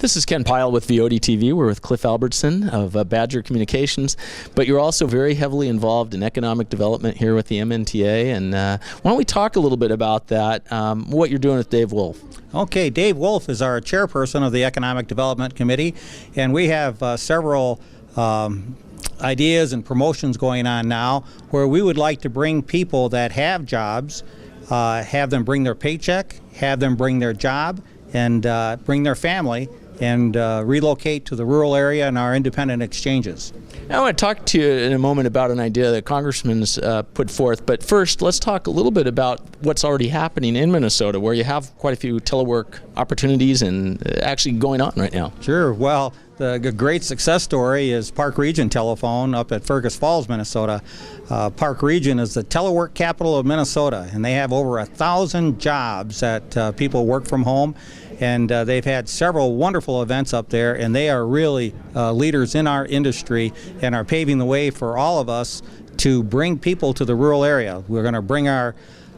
This is Ken Pyle with Viodi TV. We're with Cliff Albertson of Badger Communications, but you're also very heavily involved in economic development here with the MNTA, and why don't we talk a little bit about that, what you're doing with Dave Wolf. Okay, Dave Wolf is our chairperson of the Economic Development Committee, and we have several ideas and promotions going on now where we would like to bring people that have jobs, have them bring their paycheck, have them bring their job, and bring their family and relocate to the rural area and our independent exchanges. Now, I want to talk to you in a moment about an idea that Congressman's put forth, but first let's talk a little bit about what's already happening in Minnesota, where you have quite a few telework opportunities and actually going on right now. Sure. Well, the great success story is Park Region Telephone up at Fergus Falls, Minnesota. Park Region is the telework capital of Minnesota, and they have over 1,000 jobs that people work from home. And they've had several wonderful events up there, and they are really leaders in our industry and are paving the way for all of us to bring people to the rural area. We're going to bring our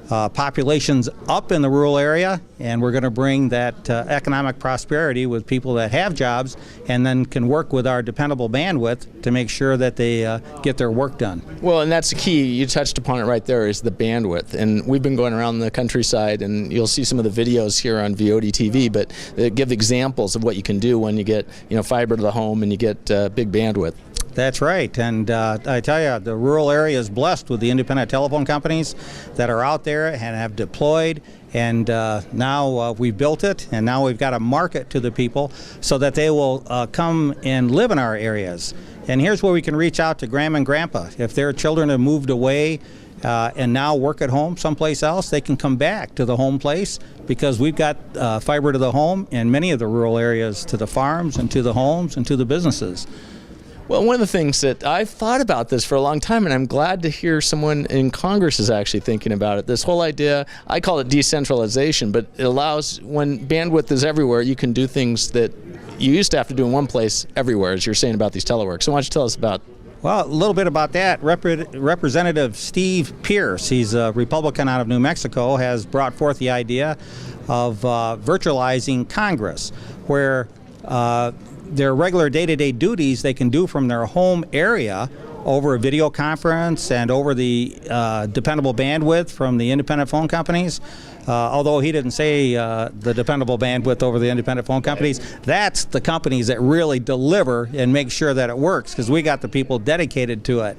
populations up in the rural area, and we're going to bring that economic prosperity with people that have jobs and then can work with our dependable bandwidth to make sure that they get their work done. Well, and that's the key. You touched upon it right there, is the bandwidth. And we've been going around the countryside, and you'll see some of the videos here on Viodi TV, but they give examples of what you can do when you get fiber to the home and you get big bandwidth. That's right, and I tell you, the rural area is blessed with the independent telephone companies that are out there and have deployed, and now we've built it, and now we've got a market to the people so that they will come and live in our areas. And here's where we can reach out to Grandma and Grandpa. If their children have moved away and now work at home someplace else, they can come back to the home place because we've got fiber to the home in many of the rural areas, to the farms and to the homes and to the businesses. Well, one of the things that I've thought about this for a long time, and I'm glad to hear someone in Congress is actually thinking about it. This whole idea, I call it decentralization, but it allows, when bandwidth is everywhere, you can do things that you used to have to do in one place everywhere, as you're saying about these telework. So why don't you tell us about? Well, a little bit about that. Representative Steve Pierce, he's a Republican out of New Mexico, has brought forth the idea of virtualizing Congress, where their regular day-to-day duties they can do from their home area over a video conference and over the dependable bandwidth from the independent phone companies. Although he didn't say the dependable bandwidth over the independent phone companies, that's the companies that really deliver and make sure that it works, because we got the people dedicated to it.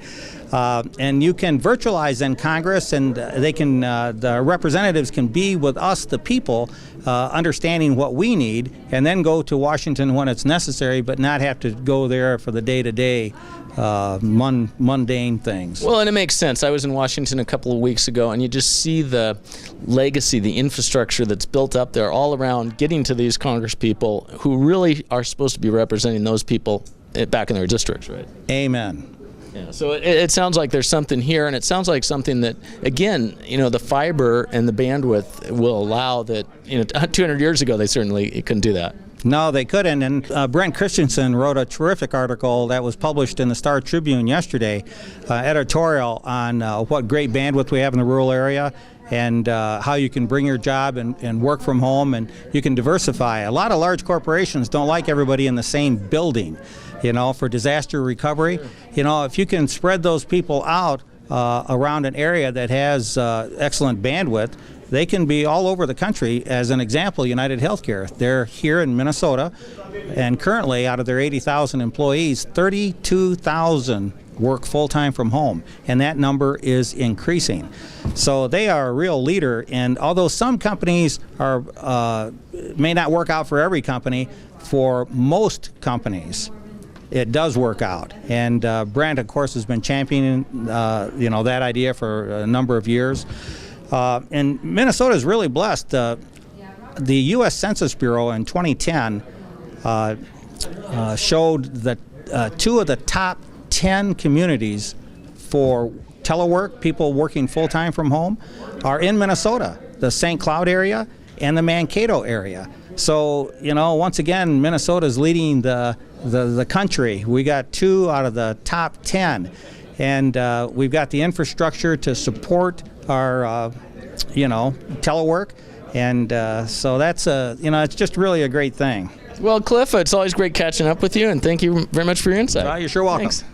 And you can virtualize in Congress, and they can, the representatives can be with us, the people, understanding what we need, and then go to Washington when it's necessary, but not have to go there for the day-to-day mundane things. Well, and it makes sense. I was in Washington a couple of weeks ago, and you just see the legacy, the infrastructure that's built up there all around getting to these Congress people who really are supposed to be representing those people back in their districts, right? Amen. Yeah, so it sounds like there's something here, and it sounds like something that, again, the fiber and the bandwidth will allow that. 200 years ago, they certainly couldn't do that. No, they couldn't. And Brent Christensen wrote a terrific article that was published in the Star Tribune yesterday, editorial on what great bandwidth we have in the rural area, and how you can bring your job and work from home, and you can diversify. A lot of large corporations don't like everybody in the same building, for disaster recovery. If you can spread those people out around an area that has excellent bandwidth, they can be all over the country. As an example, United Healthcare, they're here in Minnesota, and currently out of their 80,000 employees, 32,000 work full-time from home, and that number is increasing. So they are a real leader, and although some companies may not work out for every company, for most companies it does work out. And Brent, of course, has been championing that idea for a number of years. And Minnesota is really blessed. The U.S. Census Bureau in 2010 showed that 2 of the top 10 communities for telework, people working full-time from home, are in Minnesota, the St. Cloud area and the Mankato area. So, once again, Minnesota is leading the country. We got 2 out of the top 10. And we've got the infrastructure to support our, telework. And so that's it's just really a great thing. Well, Cliff, it's always great catching up with you, and thank you very much for your insight. You're sure welcome. Thanks.